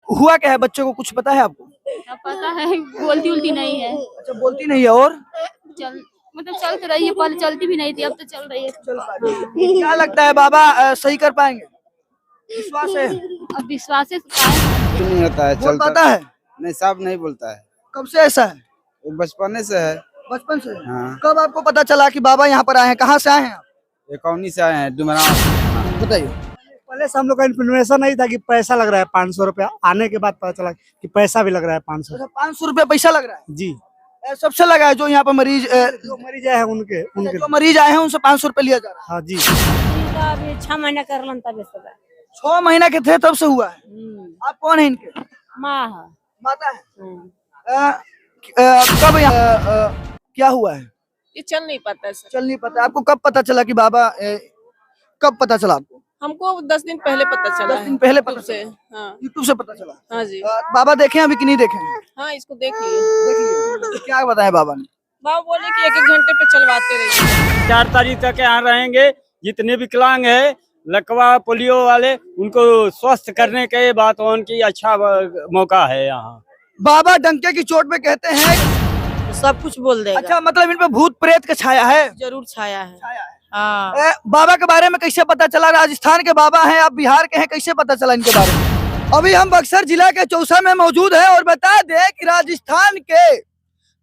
हुआ क्या है, बच्चे को कुछ पता है आपको? अब पता है, बोलती उलती नहीं है। अच्छा, बोलती नहीं है। और चल तो रही है, पहले चलती भी नहीं थी, अब तो चल रही है। क्या लगता है बाबा सही कर पाएंगे? विश्वास है? अब विश्वास से पाए। नहीं होता है, बोल चलता पाता है? नहीं, साफ नहीं बोलता है। कब से ऐसा है? वो बचपने से है। बचपन से? हाँ। कब आपको पता चला कि बाबा यहाँ पर आए हैं? कहाँ से आए हैं आप? ये कौनी से आए हैं, डुमरा। बताइए। पहले से हम लोग का इन्फॉर्मेशन नहीं था कि पैसा लग रहा है 500 रुपया। आने के बाद पता चला कि पैसा भी लग रहा है 500। अच्छा, 500 रुपया पैसा लग रहा है? जी। सबसे लगा है जो यहाँ पर मरीज जो मरीज आए हैं उनके जो मरीज आए हैं उनसे 500 रुपया लिया जा रहा है। हाँ जी। अभी 6 महीना कर लन तब 6 महीना के थे तब से हुआ है। आप कौन है इनके? माँ है। माता है? कब क्या हुआ है? ये चल नहीं पाता है सर। चल नहीं पता। आपको कब पता चला कि बाबा कब पता चला आपको? हमको 10 दिन पहले पता चला 10 दिन पहले पता YouTube से। चला? हाँ यूट्यूब से पता चला? हाँ जी। बाबा देखे अभी कि नहीं देखे? हाँ, इसको देख लिए। देख लिए। तो क्या बताया बाबा ने? बाबा बोले कि 1-1 घंटे पे चलवाते रहिए। 4 तारीख तक यहाँ रहेंगे। जितने विकलांग है, लकवा, पोलियो वाले, उनको स्वस्थ करने के बाद उनकी अच्छा मौका है यहाँ। बाबा डंके की चोट पे कहते हैं सब कुछ बोल देगा। अच्छा, मतलब इन पे भूत प्रेत का छाया है? जरूर छाया है। छाया है। हाँ। बाबा के बारे में कैसे पता चला? राजस्थान के बाबा हैं, आप बिहार के हैं, कैसे पता चला इनके बारे में? अभी हम बक्सर जिला के चौसा में मौजूद हैं और बता दें कि राजस्थान के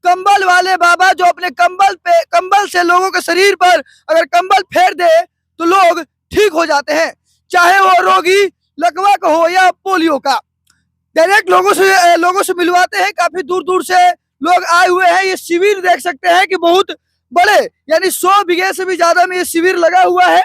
कंबल वाले बाबा जो अपने कंबल से लोगों के शरीर पर अगर कंबल फेर दे तो लोग ठीक हो जाते हैं, चाहे वो रोगी लकवा का हो या पोलियो का। डायरेक्ट लोगों से मिलवाते हैं। काफी दूर दूर से लोग आए हुए हैं। ये शिविर देख सकते हैं कि बहुत बड़े, यानी 100 बीघे से भी ज्यादा में ये शिविर लगा हुआ है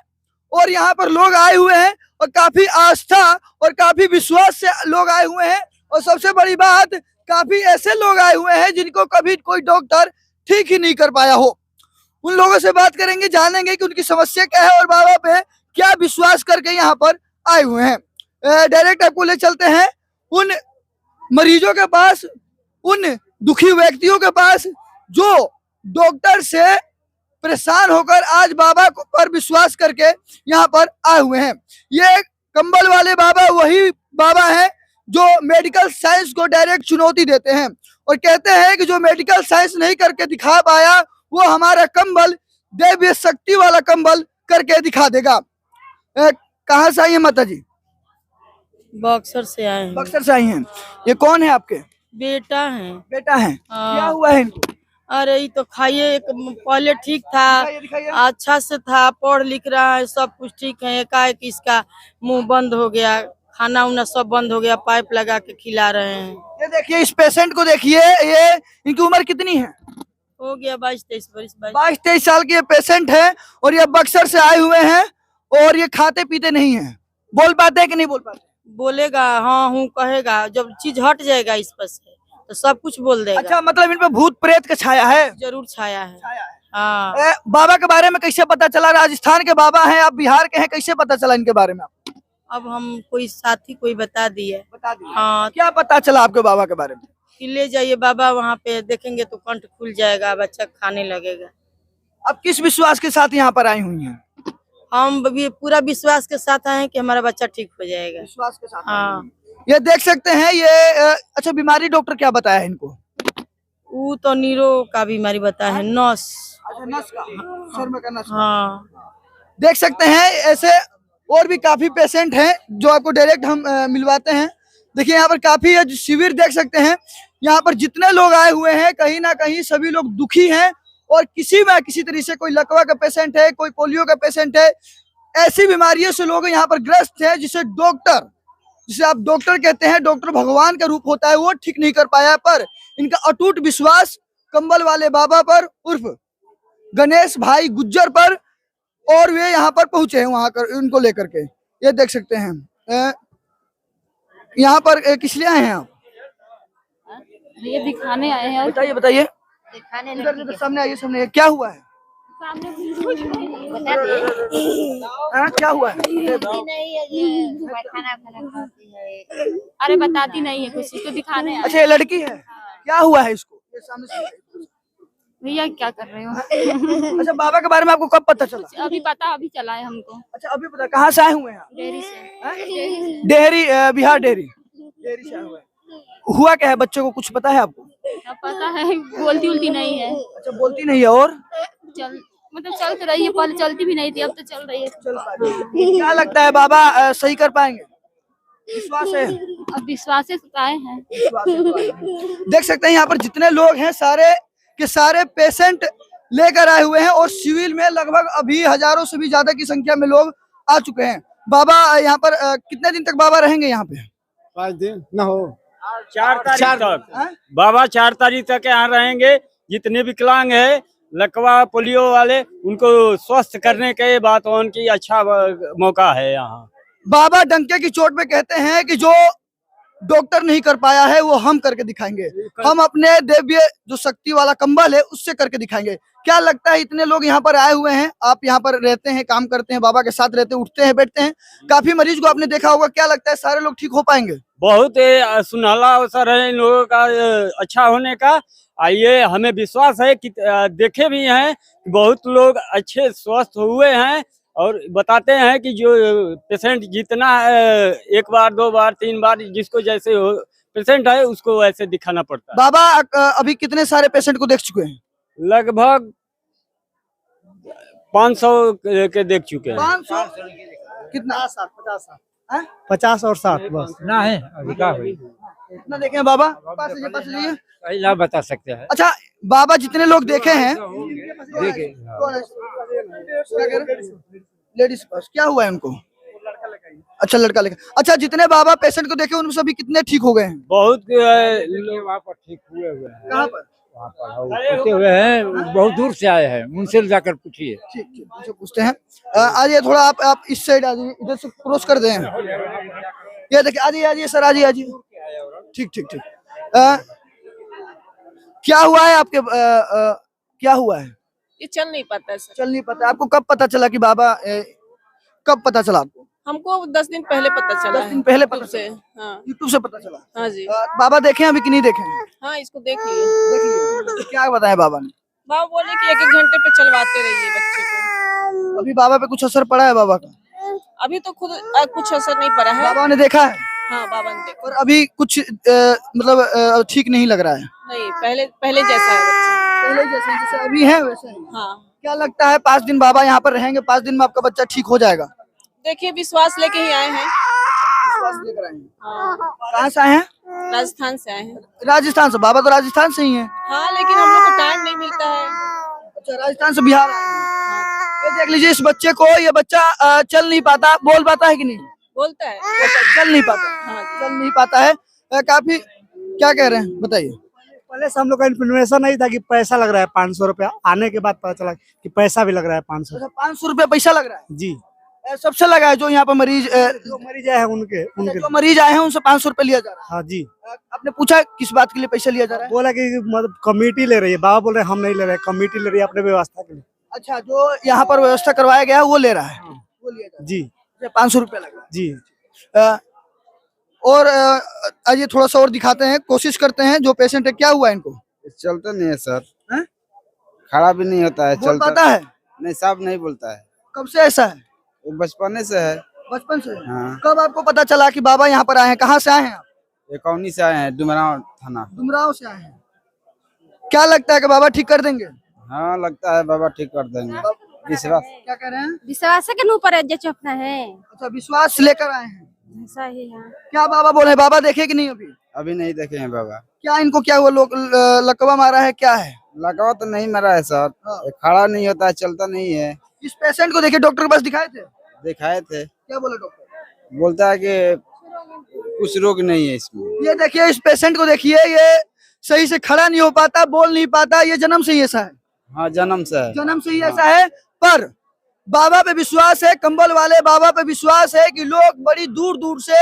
और यहाँ पर लोग आए हुए हैं और काफी आस्था और काफी विश्वास से लोग आए हुए हैं। और सबसे बड़ी बात, काफी ऐसे लोग आए हुए हैं जिनको कभी कोई डॉक्टर ठीक ही नहीं कर पाया हो। उन लोगों से बात करेंगे, जानेंगे कि उनकी समस्या क्या है और बाबा पे क्या विश्वास करके यहाँ पर आए हुए हैं। डायरेक्ट आपको ले चलते हैं उन मरीजों के पास, उन दुखी व्यक्तियों के पास जो डॉक्टर से परेशान होकर आज बाबा पर विश्वास करके यहाँ पर आए हुए हैं। ये कंबल वाले बाबा वही बाबा हैं जो मेडिकल साइंस को डायरेक्ट चुनौती देते हैं और कहते हैं कि जो मेडिकल साइंस नहीं करके दिखा पाया वो हमारा कंबल दैवीय शक्ति वाला कंबल करके दिखा देगा। कहाँ से आई है माता जी? बक्सर से आए हैं। बक्सर से आई हैं। ये कौन है आपके? बेटा है। बेटा है। हाँ। क्या हुआ है इनको? अरे ये तो खाइए, पहले ठीक था, दिखाइए। अच्छा से था, पढ़ लिख रहा है, सब कुछ ठीक है। एकाएक इसका मुंह बंद हो गया, खाना उना सब बंद हो गया, पाइप लगा के खिला रहे हैं। ये देखिए, इस पेशेंट को देखिए, ये इनकी उम्र कितनी है? हो गया 22-23 वर्ष। 22-23 साल की ये पेशेंट है और ये बक्सर से आए हुए हैं और ये खाते पीते नहीं है। बोल पाते हैं कि नहीं बोल पाते? बोलेगा हाँ हूँ कहेगा, जब चीज हट जाएगा इस पर से तो सब कुछ बोल देगा। अच्छा, मतलब इन पे भूत प्रेत का छाया है? जरूर छाया है। हाँ। बाबा के बारे में कैसे पता चला? राजस्थान के बाबा हैं, आप बिहार के हैं, कैसे पता चला इनके बारे में आपको? अब हम कोई साथी कोई बता दिए। बता दिए। हाँ। क्या पता चला आपके बाबा के बारे में? कि ले जाइए बाबा, वहाँ पे देखेंगे तो कंठ खुल जाएगा, बच्चा खाने लगेगा। अब किस विश्वास के साथ यहाँ पर आई हुई हैं? हम भी पूरा विश्वास के साथ आए हैं कि हमारा बच्चा ठीक हो जाएगा। विश्वास के साथ। हाँ। ये देख सकते हैं ये अच्छा, बीमारी डॉक्टर क्या बताया है इनको? वो तो नीरो का बीमारी बताया है, नस। अच्छा, नस का, सर में का नस। हाँ। देख सकते हैं ऐसे और भी काफी पेशेंट हैं जो आपको डायरेक्ट हम मिलवाते हैं। देखिए यहाँ पर काफी शिविर देख सकते हैं। यहाँ पर जितने लोग आए हुए हैं कहीं ना कहीं सभी लोग दुखी हैं और किसी तरीके से, कोई लकवा का पेशेंट है, कोई पोलियो का पेशेंट है, ऐसी बीमारियों से लोग यहाँ पर ग्रस्त है जिसे आप डॉक्टर कहते हैं, डॉक्टर भगवान का रूप होता है, वो ठीक नहीं कर पाया। पर इनका अटूट विश्वास कंबल वाले बाबा पर उर्फ गणेश भाई गुज्जर पर, और वे यहाँ पर पहुंचे हैं वहां कर उनको लेकर के। ये देख सकते हैं। यहाँ पर किस लिए आए हैं आप? ये दिखाने आए हैं। बताइए बताइए। दिखाने इधर सामने आइए, सामने आइए। क्या हुआ है? क्या हुआ है? अरे बताती नहीं है कुछ, इसको दिखाने आए। अच्छा, ये लड़की है। क्या हुआ है इसको? ये सामने से भैया क्या कर रहे हो? अच्छा, बाबा के बारे में आपको कब पता चला? अभी चला है हमको। अच्छा, अभी पता। कहाँ से आए हुए हैं आप? डेयरी से। डेहरी, बिहार डेहरी। देरी से आए हुए हैं। हुआ क्या है, बच्चे को कुछ पता है आपको? अब पता है, बोलती उलती नहीं है। अच्छा, बोलती नहीं है और चल तो रही है, पहले चलती भी नहीं थी, अब तो चल रही है। क्या लगता है बाबा सही कर पाएंगे? विश्वास है? अब विश्वास से आए हैं। देख सकते हैं यहाँ पर जितने लोग हैं सारे के सारे पेशेंट लेकर आए हुए हैं और सिविल में लगभग अभी हजारों से भी ज्यादा की संख्या में लोग आ चुके हैं। बाबा यहाँ पर कितने दिन तक बाबा रहेंगे यहाँ पे? 5 दिन न हो 4 तारीख तक हाँ? बाबा 4 तारीख तक यहाँ रहेंगे। जितने विकलांग है, लकवा पोलियो वाले, उनको स्वस्थ करने के बाद उनकी अच्छा मौका है यहाँ। बाबा डंके की चोट पे कहते हैं कि जो डॉक्टर नहीं कर पाया है वो हम करके दिखाएंगे, हम अपने दिव्य जो शक्ति वाला कंबल है उससे करके दिखाएंगे। क्या लगता है इतने लोग यहाँ पर आए हुए हैं, आप यहाँ पर रहते हैं, काम करते हैं, बाबा के साथ रहते हैं, उठते हैं, बैठते हैं, काफी मरीज को आपने देखा होगा, क्या लगता है सारे लोग ठीक हो पाएंगे? बहुत सुनहला अवसर है इन लोगों का अच्छा होने का। आइए, हमें विश्वास है कि देखे भी हैं, बहुत लोग अच्छे स्वस्थ हुए हैं और बताते हैं कि जो पेशेंट जितना 1 बार 2 बार 3 बार जिसको जैसे हो पेशेंट है उसको वैसे दिखाना पड़ता है। बाबा अभी कितने सारे पेशेंट को देख चुके हैं? लगभग 500 के देख चुके हैं। 500 कितना? 50 और 60 बस। ना है अभी का हुई कितना देखे हैं बाबा? पास लीजिए। सही ना बता सकते हैं। अच्छा बाबा जितने लोग देखे हैं, देखे क्या कह रहे हैं? लेडीज पास क्या हुआ है उनको? अच्छा, लड़का लेकर। अच्छा, जितने बाबा पेशेंट को देखे उनमें सभी कितने ठीक हो गए हैं? बहुत लोग वहाँ पर ठीक हुए हैं। कहाँ पर? वहाँ पर होते हुए हैं, बहुत दूर से आए हैं, उनसे जाकर पूछिए। ठीक ठीक, उनसे पूछते हैं। आइए थोड़ा आप इस साइड आ जाइए, इधर से क्रॉस कर दें। ये देखिए, आइए सर, आइए। ठीक ठीक ठीक। क्या हुआ है आपके? क्या हुआ है? ये चल नहीं पाता है सर। चल नहीं पता। आपको कब पता चला कि बाबा कब पता चला आपको? हमको 10 दिन पहले पता चला 10 दिन पहले पता से। चला? हाँ यूट्यूब से पता चला? हाँ जी, बाबा देखे अभी कि नहीं देखे? हाँ इसको देख लिए। देख लिए। क्या बताया बाबा ने? बाबा बोले कि 1-1 घंटे पे चलवाते रहिए बच्चे को। अभी बाबा पे कुछ असर पड़ा है बाबा का? अभी तो खुद कुछ असर नहीं पड़ा है। बाबा ने देखा है हाँ बाबा ने देखा। और अभी कुछ मतलब ठीक नहीं लग रहा है? नहीं, पहले जैसा है बच्चा। पहले जैसे अभी है वैसे ही? हाँ, क्या लगता है 5 दिन बाबा यहाँ पर रहेंगे, 5 दिन में आपका बच्चा ठीक हो जाएगा? देखिए विश्वास लेके ही आए हैं। विश्वास लेकर आए हैं। हाँ, कहाँ से आए हैं? राजस्थान से आए हैं। राजस्थान से। बाबा तो राजस्थान से ही हैं। हाँ लेकिन हम लोग को टाइम नहीं मिलता है। अच्छा, राजस्थान से बिहार आए हैं। ये देख लीजिए इस बच्चे को, ये बच्चा चल नहीं पाता, बोल पाता है कि नहीं? बोलता है। चल नहीं पाता। हाँ, चल नहीं पाता है। काफी क्या कह रहे हैं बताइए? पहले से हम लोग का इन्फॉर्मेशन नहीं था कि पैसा लग रहा है 500 रुपया, आने के बाद पता चला कि पैसा भी लग रहा है 500। अच्छा, 500 रुपया पैसा लग रहा है? जी, सबसे लगा है जो यहाँ पर मरीज जो मरीज आए हैं उनके जो मरीज आए हैं उनसे 500 रुपया लिया जा रहा है। हाँ जी। आपने पूछा किस बात के लिए पैसा लिया जा रहा है? बोला कि मतलब कमेटी ले रही है। बाबा बोल रहे हैं हम नहीं ले रहे, कमेटी ले रही है अपने व्यवस्था के लिए। अच्छा, जो यहाँ पर व्यवस्था करवाया गया है वो ले रहा है, वो लिया जा रहा जी है। 500 रुपया लगा जी। और आइए थोड़ा सा और दिखाते हैं, कोशिश करते हैं जो पेशेंट है क्या हुआ है इनको? चलता नहीं है सर। हैं? खड़ा भी नहीं होता है। बोल पाता है? नहीं, साफ नहीं बोलता है। कब से ऐसा है? वो बचपने से है। बचपन से? हाँ। कब आपको पता चला कि बाबा यहाँ पर आए हैं? कहाँ से आए हैं आप? एकौनी से आए हैं, डुमराव थाना। डुमराव से आए हैं। क्या लगता है कि बाबा ठीक कर देंगे? हाँ, लगता है बाबा ठीक कर देंगे। विश्वास। क्या कह रहे हैं? विश्वास के ऊपर है जो चपना है। अच्छा, विश्वास लेकर आए हैं। सही है। क्या बाबा बोले? बाबा देखे कि नहीं अभी? अभी नहीं देखे हैं बाबा। क्या इनको क्या हुआ? लोग लकवा मारा है, क्या है? लकवा तो नहीं मरा है सर। ये खड़ा नहीं होता है, चलता नहीं है। इस पेशेंट को देखिए, डॉक्टर के पास दिखाए थे? दिखाए थे। क्या बोला डॉक्टर? बोलता है कि कुछ रोग नहीं है इसमें। ये देखिए इस पेशेंट को देखिए, ये सही से खड़ा नहीं हो पाता, बोल नहीं पाता, ये जन्म से ही ऐसा है। हाँ, जन्म से है। जन्म से ही ऐसा है। पर बाबा पे विश्वास है, कंबल वाले बाबा पे विश्वास है कि लोग बड़ी दूर दूर से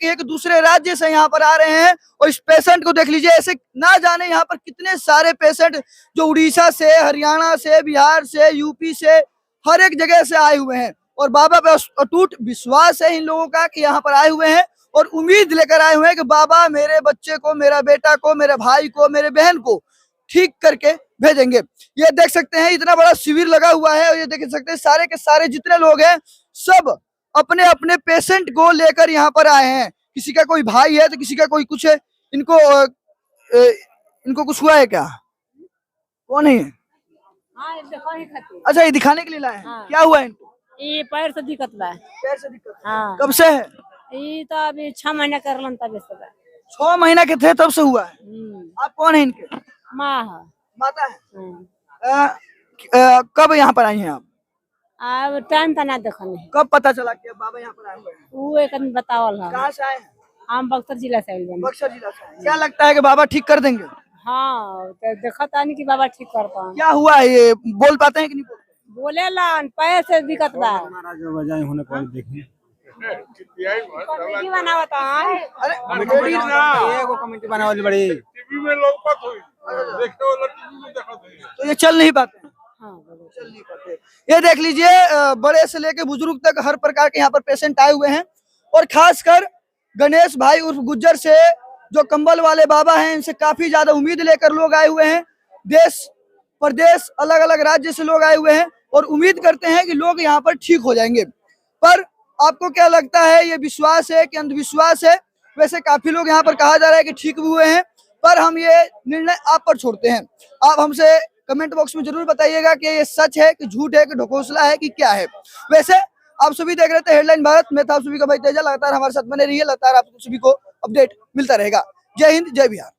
एक दूसरे राज्य से यहाँ पर आ रहे हैं। और इस पेशेंट को देख लीजिए, ऐसे ना जाने यहाँ पर कितने सारे पेशेंट जो उड़ीसा से, हरियाणा से, बिहार से, यूपी से, हर एक जगह से आए हुए हैं। और बाबा पे अटूट विश्वास है इन लोगों का कि यहाँ पर आए हुए हैं और उम्मीद लेकर आए हुए हैं कि बाबा मेरे बच्चे को, मेरा बेटा को, मेरे भाई को, मेरे बहन को ठीक करके भेजेंगे। ये देख सकते हैं इतना बड़ा शिविर लगा हुआ है और ये देख सकते हैं सारे के सारे जितने लोग हैं सब अपने अपने पेशेंट को लेकर यहाँ पर आए हैं। किसी का कोई भाई है तो किसी का कोई कुछ है, इनको इनको कुछ हुआ है क्या? कौन है? अच्छा, ये दिखाने के लिए लाए हैं। क्या हुआ है इनको? ये पैर से दिक्कत बा। पैर से दिक्कत? हाँ। कब से है? ये तो अभी 6 महीना करलन तब से बा। 6 महीना के थे तब से हुआ है। आप कौन है इनके? माँ है। माता है। कब यहाँ पर आई हैं आप? अब टाइम तो ना देखने। कब पता चला कि अब बाबा यहाँ पर आए हुए हैं? वो एक आदमी बतावल है। कहाँ से आए हैं? हम बक्सर जिला से आइल बानी। बक्सर जिला से आए हैं। क्या लगता है कि बाबा ठीक कर देंगे? हाँ, तो देखा तानी कि बाबा ठीक करता है। क्या हुआ है, ये बोल पाते हैं कि नहीं बोलते? बोलेला पैर से दिक्कत बा। होने पर देखिए कमेटी बनावता है। अरे एगो कमेटी बनावल बड़ी तो ये चल नहीं पाते हैं। हाँ, चल नहीं पाते। ये देख लीजिए, बड़े से लेके बुजुर्ग तक हर प्रकार के यहाँ पर पेशेंट आए हुए हैं। और खासकर गणेश भाई उर्फ गुज्जर से, जो कंबल वाले बाबा हैं, इनसे काफी ज्यादा उम्मीद लेकर लोग आए हुए हैं। देश प्रदेश अलग अलग राज्य से लोग आए हुए हैं और उम्मीद करते हैं कि लोग यहाँ पर ठीक हो जाएंगे। पर आपको क्या लगता है, ये विश्वास है कि अंधविश्वास है? वैसे काफी लोग यहाँ पर कहा जा रहा है कि ठीक भी हुए हैं, पर हम ये निर्णय आप पर छोड़ते हैं। आप हमसे कमेंट बॉक्स में जरूर बताइएगा कि ये सच है कि झूठ है कि ढकोसला है कि क्या है। वैसे आप सभी देख रहे थे हेडलाइन भारत में, था आप सभी का भाई तेजा। लगातार हमारे साथ बने रहिए, लगातार आप सभी को अपडेट मिलता रहेगा। जय हिंद, जय बिहार।